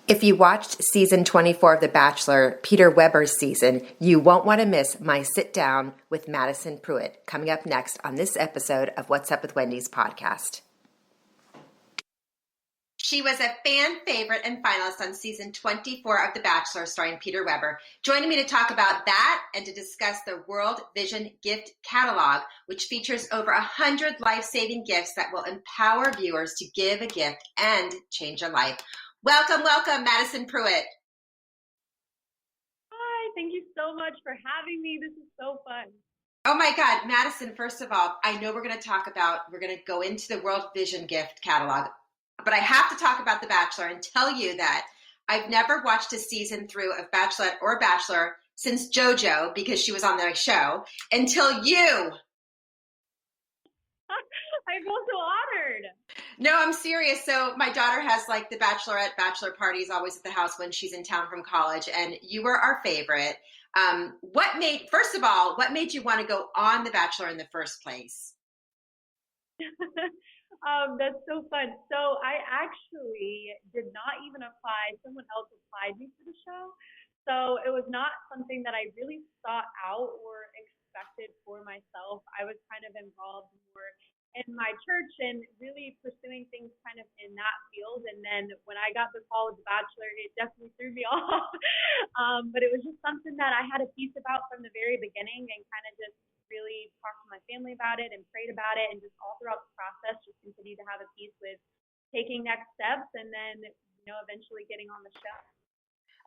If you watched season 24 of The Bachelor, Peter Weber's season, you won't want to miss my sit down with Madison Prewett coming up next on this episode of What's Up with Wendy's podcast. She was a fan favorite and finalist on season 24 of The Bachelor, starring Peter Weber. Joining me to talk about that and to discuss the World Vision Gift Catalog, which features over 100 life-saving gifts that will empower viewers to give a gift and change a life. Welcome, Madison Prewett. Hi, thank you so much for having me. This is so fun. Oh my God, Madison, first of all, I know we're going to go into the World Vision Gift Catalog, but I have to talk about The Bachelor and tell you that I've never watched a season through of Bachelorette or Bachelor since JoJo, because she was on the show, until you. I feel so honored. No, I'm serious. So my daughter has like the Bachelorette, Bachelor parties always at the house when she's in town from college, and you were our favorite. What made you want to go on The Bachelor in the first place? That's so fun. So I actually did not even apply. Someone else applied me for the show. So it was not something that I really sought out or expected for myself. I was kind of involved more in my church and really pursuing things kind of in that field. And then when I got the call with The Bachelor, it definitely threw me off. But it was just something that I had a piece about from the very beginning, and kind of just really talked to my family about it and prayed about it, and just all throughout the process just continued to have a piece with taking next steps and then, eventually getting on the show.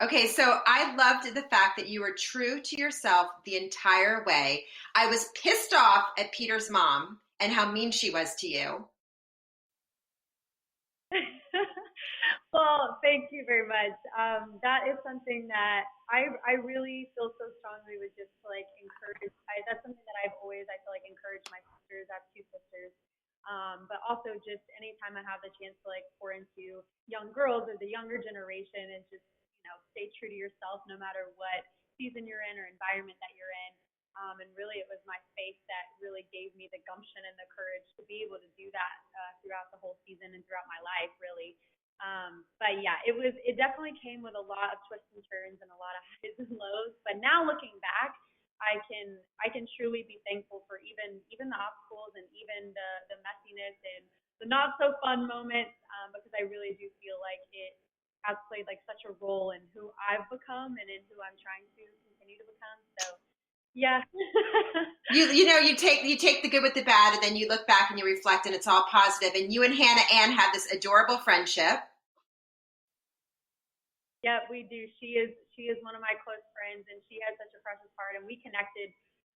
Okay, so I loved the fact that you were true to yourself the entire way. I was pissed off at Peter's mom and how mean she was to you. Well, thank you very much. That is something that I really feel so strongly with, just to encourage. That's something that I feel like encourage my sisters. I have two sisters. But also just anytime I have the chance to pour into young girls or the younger generation, and just, stay true to yourself no matter what season you're in or environment that you're in. And really, it was my faith that really gave me the gumption and the courage to be able to do that throughout the whole season and throughout my life, really. But yeah, it definitely came with a lot of twists and turns and a lot of highs and lows. But now looking back, I can truly be thankful for even the obstacles and even the messiness and the not so fun moments, because I really do feel like it has played such a role in who I've become and in who I'm trying to continue to become. So yeah. you take the good with the bad, and then you look back and you reflect, and it's all positive. And you and Hannah Ann had this adorable friendship. Yeah, we do. She is one of my close friends, and she has such a precious heart, and we connected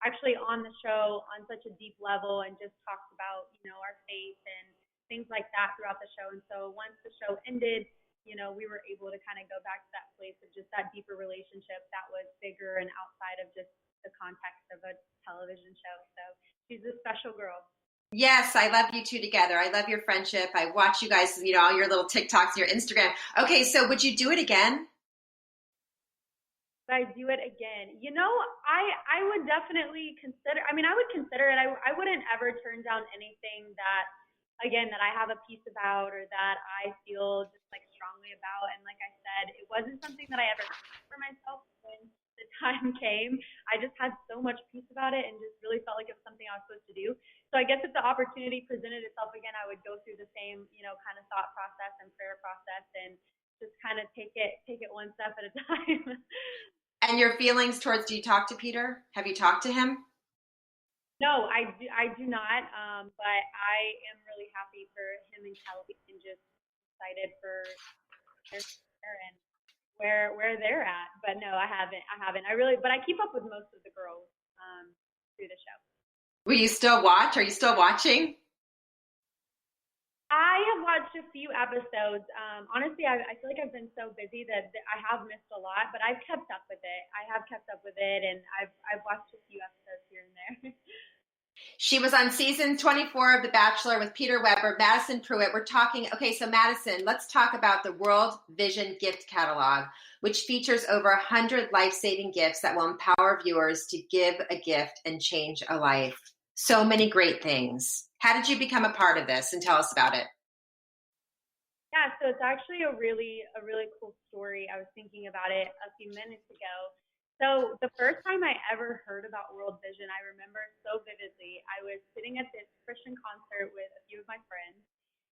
actually on the show on such a deep level, and just talked about, our faith and things like that throughout the show. And so once the show ended, we were able to kind of go back to that place of just that deeper relationship that was bigger and outside of just the context of a television show. So she's a special girl. Yes, I love you two together. I love your friendship. I watch you guys, all your little TikToks, your Instagram. Okay, so would you do it again? Would I do it again? I would definitely consider. I would consider it. I wouldn't ever turn down anything that, again, that I have a piece about or that I feel just strongly about. And like I said, it wasn't something that I ever did for myself when the time came. I just had so much peace about it and just really felt like it was something I was supposed to do. So I guess if the opportunity presented itself again, I would go through the same, kind of thought process and prayer process, and just kind of take it one step at a time. And your feelings towards, do you talk to Peter? Have you talked to him? No, I do not. But I am really happy for him and Kelly, and just excited for their future and where they're at. But no, I haven't. But I keep up with most of the girls through the show. Will you still watch? Are you still watching? I have watched a few episodes. Honestly, I feel like I've been so busy that I have missed a lot, but I've kept up with it. And I've watched a few episodes here and there. She was on season 24 of The Bachelor with Peter Weber, Madison Prewett. We're talking, okay, so Madison, let's talk about the World Vision Gift Catalog, which features over 100 life-saving gifts that will empower viewers to give a gift and change a life. So many great things. How did you become a part of this, and tell us about it? Yeah, so it's actually a really cool story. I was thinking about it a few minutes ago. So the first time I ever heard about World Vision, I remember so vividly. I was sitting at this Christian concert with a few of my friends,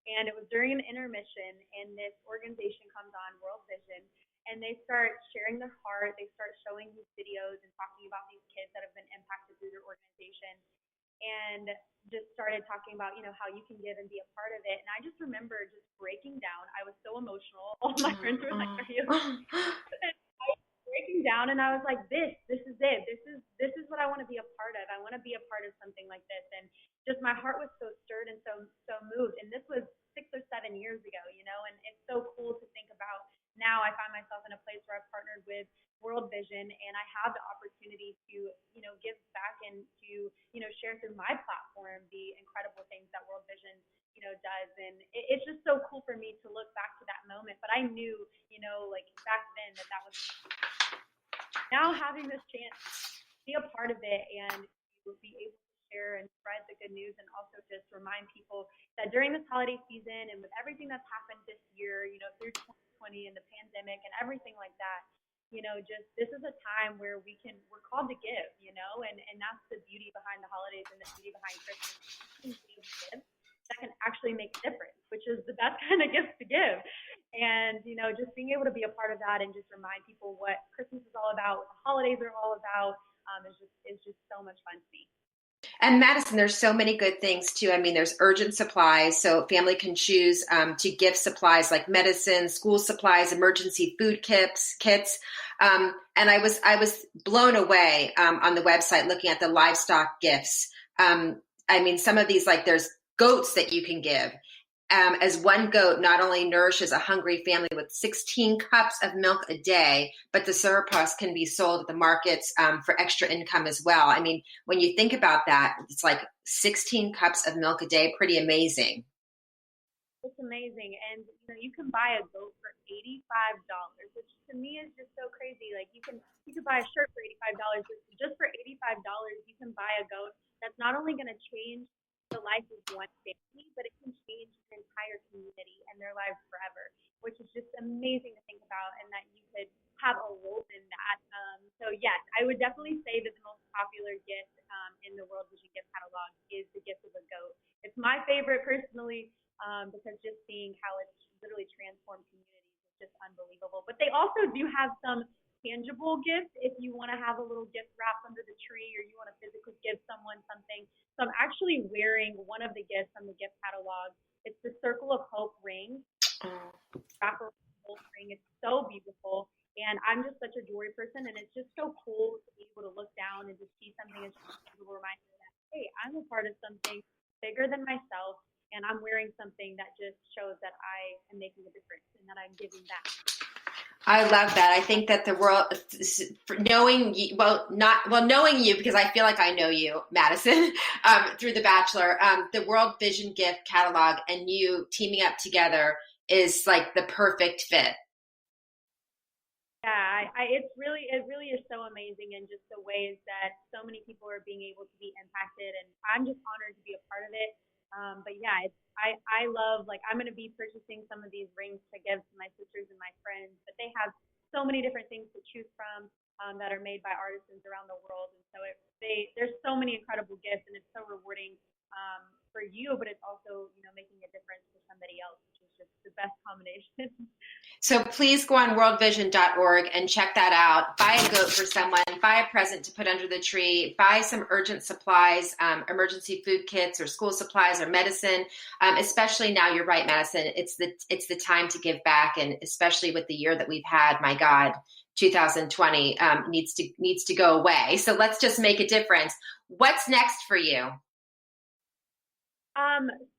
and it was during an intermission, and this organization comes on, World Vision, and they start sharing their heart. They start showing these videos and talking about these kids that have been impacted through their organization, and just started talking about, how you can give and be a part of it. And I just remember just breaking down. I was so emotional. All my friends were like, "Are you breaking down?" And I was like, this is it. This is what I want to be a part of. I want to be a part of something like this. And just my heart was so stirred and so moved. And this was 6 or 7 years ago, and it's so cool to think about. Now I find myself in a place where I've partnered with World Vision, and I have the opportunity to, give back and to, share through my platform the incredible things that World Vision, does. And it's just so cool for me to look back to that moment. But I knew, like back then, that was now having this chance to be a part of it and to be able to share and spread the good news, and also just remind people that during this holiday season and with everything that's happened this year, through 2020 and the pandemic and everything like that, just this is a time where we're called to give, and that's the beauty behind the holidays and the beauty behind Christmas. We can give gifts that can actually make a difference, which is the best kind of gift to give. And, just being able to be a part of that and just remind people what Christmas is all about, what the holidays are all about, is just so much fun to me. And Madison, there's so many good things too. I mean, there's urgent supplies, so family can choose to gift supplies like medicine, school supplies, emergency food kits. And I was blown away on the website looking at the livestock gifts. I mean, some of these, like there's goats that you can give. As one goat not only nourishes a hungry family with 16 cups of milk a day, but the surplus can be sold at the markets for extra income as well. I mean, when you think about that, it's like 16 cups of milk a day, pretty amazing. It's amazing. And, you can buy a goat for $85, which to me is just so crazy. Like you could buy a shirt for $85, but just for $85, you can buy a goat that's not only going to change the life of one family, but it can change an entire community and their lives forever, which is just amazing to think about, and that you could have a role in that. So yes, I would definitely say that the most popular gift in the World Vision gift catalog is the gift of a goat. It's my favorite personally, because just seeing how it's literally transformed communities is just unbelievable. But they also do have some tangible gifts if you want to have a little gift wrapped under the tree, or you want to physically give someone something. So I'm actually wearing one of the gifts from the gift catalog. It's the Circle of Hope ring. Wrapper ring. It's so beautiful. And I'm just such a jewelry person, and it's just so cool to be able to look down and just see something and just be able to remind me that, hey, I'm a part of something bigger than myself, and I'm wearing something that just shows that I am making a difference and that I'm giving back. I love that. I think that the world, knowing you, knowing you, because I feel like I know you, Madison, through The Bachelor, the World Vision gift catalog and you teaming up together is like the perfect fit. Yeah, it really is so amazing, and just the ways that so many people are being able to be impacted, and I'm just honored to be a part of it. But yeah, I love, like, I'm going to be purchasing some of these rings to give to my sisters and my friends, but they have so many different things to choose from, that are made by artisans around the world, and so there's so many incredible gifts, and it's so rewarding for you, but it's also, making a difference for somebody else, which is just the best combination. So please go on worldvision.org and check that out. Buy a goat for someone, buy a present to put under the tree, buy some urgent supplies, emergency food kits or school supplies or medicine. Especially now, you're right, Madison, it's the time to give back. And especially with the year that we've had, my God, 2020 needs to go away. So let's just make a difference. What's next for you?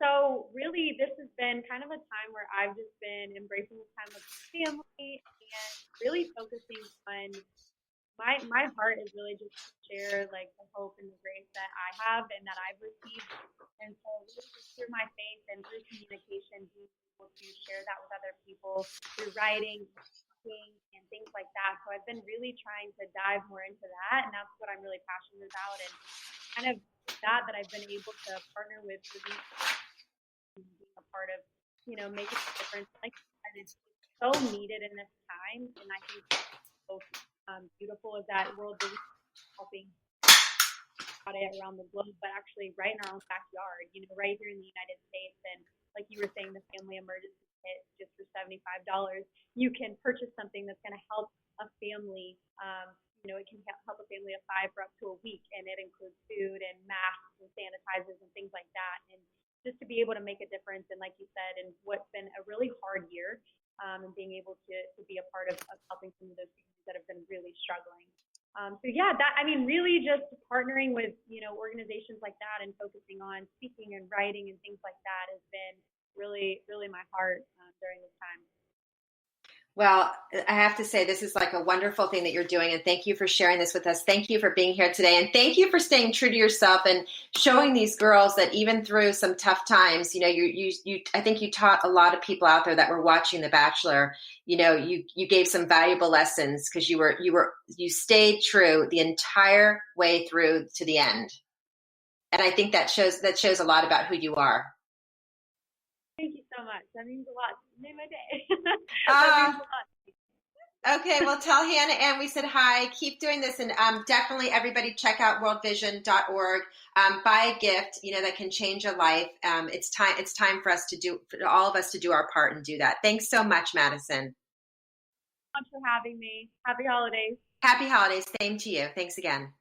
So really, this has been kind of a time where I've just been embracing this time with family and really focusing on my heart is really just to share like the hope and the grace that I have and that I've received. And so really just through my faith and through communication, being able to share that with other people through writing, speaking, and things like that. So I've been really trying to dive more into that, and that's what I'm really passionate about. And kind of that I've been able to partner with for these, being a part of making a difference. Like you said, it's so needed in this time, and I think it's so beautiful is that World Vision helping about it around the globe, but actually right in our own backyard, right here in the United States. And like you were saying, the family emergency kit just for $75, you can purchase something that's going to help a family. It can help a family of 5 for up to a week, and it includes food and masks and sanitizers and things like that. And just to be able to make a difference, and like you said, in what's been a really hard year, and being able to be a part of helping some of those families that have been really struggling. Really just partnering with, organizations like that and focusing on speaking and writing and things like that has been really, really my heart during this time. Well, I have to say, this is like a wonderful thing that you're doing, and thank you for sharing this with us. Thank you for being here today, and thank you for staying true to yourself and showing these girls that even through some tough times, I think you taught a lot of people out there that were watching The Bachelor. You gave some valuable lessons because you stayed true the entire way through to the end, and I think that shows a lot about who you are. Thank you so much. That means a lot. It made my day. That means a lot. Okay, well, tell Hannah Ann we said hi. Keep doing this, and definitely everybody check out worldvision.org. Buy a gift, that can change a life. It's time for all of us to do our part and do that. Thanks so much, Madison. Thanks for having me. Happy holidays. Happy holidays. Same to you. Thanks again.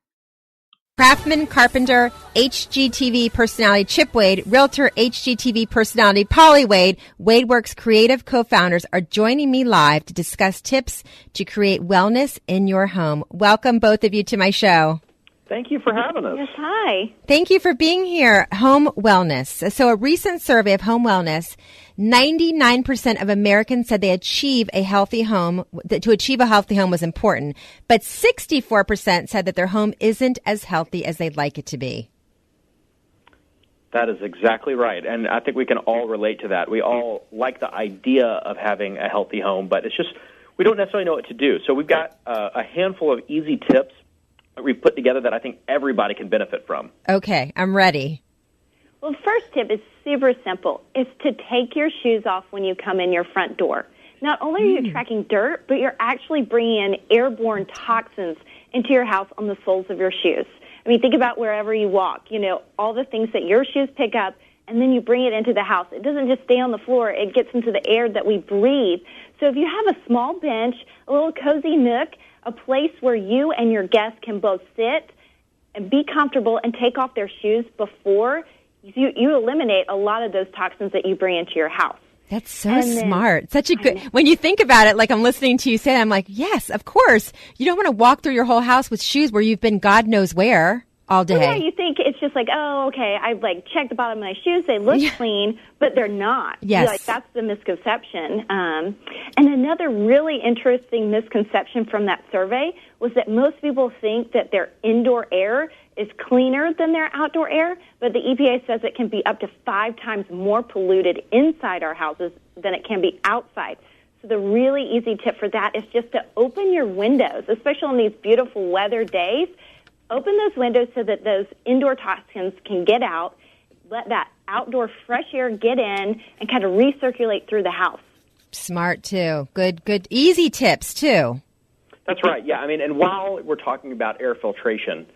Craftsman, carpenter, HGTV personality Chip Wade, realtor, HGTV personality Pauli Wade, WadeWorks creative co-founders are joining me live to discuss tips to create wellness in your home. Welcome, both of you, to my show. Thank you for having us. Yes, hi. Thank you for being here. Home wellness. So a recent survey of home wellness, 99% of Americans said they achieve a healthy home, that to achieve a healthy home was important, but 64% said that their home isn't as healthy as they'd like it to be. That is exactly right, and I think we can all relate to that. We all like the idea of having a healthy home, but it's just we don't necessarily know what to do. So we've got a handful of easy tips that we've put together that I think everybody can benefit from. Okay, I'm ready. Well, the first tip is super simple. It's to take your shoes off when you come in your front door. Not only are you tracking dirt, but you're actually bringing in airborne toxins into your house on the soles of your shoes. I mean, think about wherever you walk, all the things that your shoes pick up, and then you bring it into the house. It doesn't just stay on the floor. It gets into the air that we breathe. So if you have a small bench, a little cozy nook, a place where you and your guests can both sit and be comfortable and take off their shoes before, you eliminate a lot of those toxins that you bring into your house. That's so smart. Such a good, when you think about it, like I'm listening to you say, I'm like, yes, of course. You don't want to walk through your whole house with shoes where you've been God knows where all day. Well, yeah, you think it's just like, oh, okay, I've checked the bottom of my shoes. They look clean, but they're not. Yes. That's the misconception. And another really interesting misconception from that survey was that most people think that their indoor air is cleaner than their outdoor air, but the EPA says it can be up to 5 times more polluted inside our houses than it can be outside. So the really easy tip for that is just to open your windows, especially on these beautiful weather days. Open those windows so that those indoor toxins can get out, let that outdoor fresh air get in, and kind of recirculate through the house. Smart, too. Good, easy tips, too. That's right, yeah. I mean, and while we're talking about air filtration,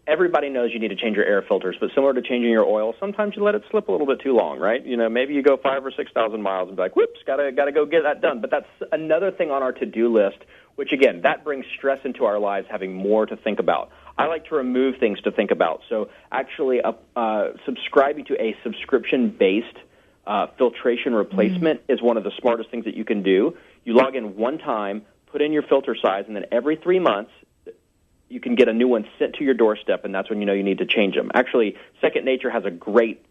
everybody knows you need to change your air filters, but similar to changing your oil, sometimes you let it slip a little bit too long, right? Maybe you go 5,000 or 6,000 miles and be like, whoops, gotta go get that done. But that's another thing on our to-do list, which, again, that brings stress into our lives, having more to think about. I like to remove things to think about. So actually subscribing to a subscription-based filtration replacement is one of the smartest things that you can do. You log in one time, put in your filter size, and then every 3 months, you can get a new one sent to your doorstep, and that's when you know you need to change them. Actually, Second Nature has a great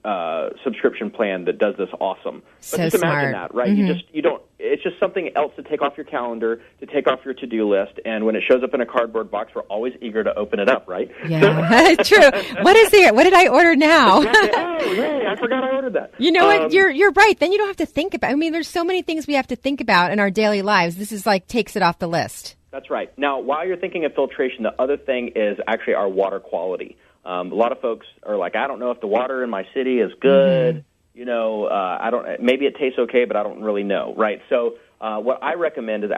subscription plan that does this awesome. But just imagine that, right? Mm-hmm. You don't. It's just something else to take off your calendar, to take off your to-do list, and when it shows up in a cardboard box, we're always eager to open it up, right? Yeah, true. What is there? What did I order now? Oh, yeah, I forgot I ordered that. You know what? You're right. Then you don't have to think about. I mean, there's so many things we have to think about in our daily lives. This is takes it off the list. That's right. Now, while you're thinking of filtration, the other thing is actually our water quality. A lot of folks are like, I don't know if the water in my city is good. I don't. Maybe it tastes okay, but I don't really know, right? So what I recommend is